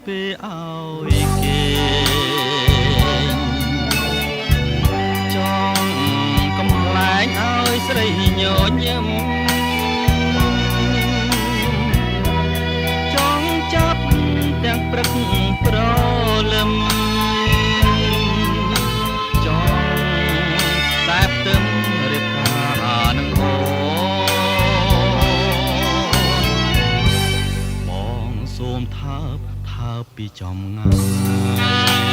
ពេលឲ្យគេចង់កំប្លែងឲ្យស្រីញញឹមចង់ចាប់ទាំងព្រឹកព្រលឹមចង់តែផ្ទឹមរៀបការនឹងបងសូមថើបពីចំងាយ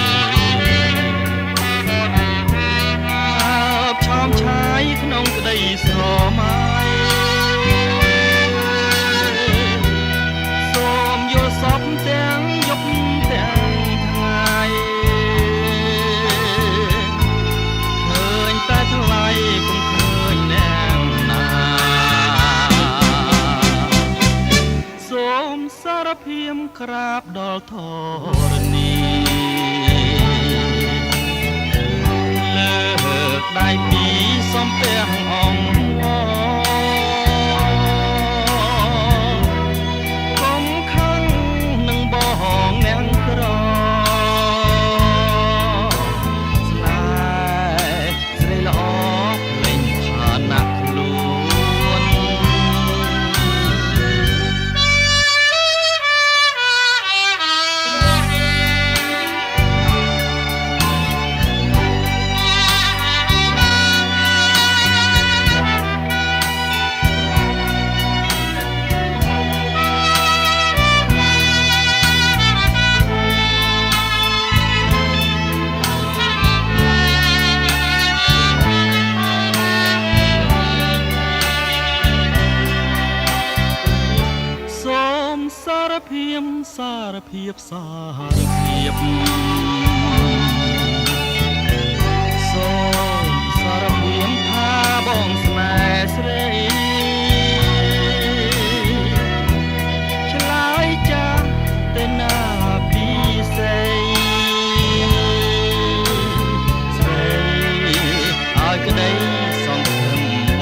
ឆោមឆាយក្នុងក្តីស្រមៃសូមយល់សពទាំងយប់ទាំងថ្ងៃឃើញតែថ្លៃគុំឃើញអ្នកណាសូមសារភាពក្រាបដល់ធរណីលើកដៃពីសំពះអង្គកុំខឹងនឹងបងអ្នកក្រស្នេហ៍ស្រីល្អលេងឋានៈខ្លួនសារភាពសូមសារភាពថាបងស្នេហ៍ស្រីឆ្លើយចាស់ទៅណាពីសេស្រីឲ្យក្តីសង្ឃឹមប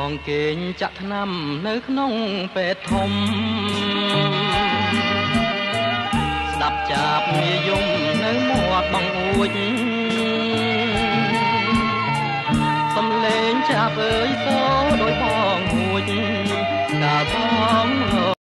ងគេងចាក់ថ្នាំនៅក្នុងពេទ្យធំស្ដាប់ចាប់និយមនៅមាត់បងអួចសំលេងចាប់អើយសូដោយបងហួច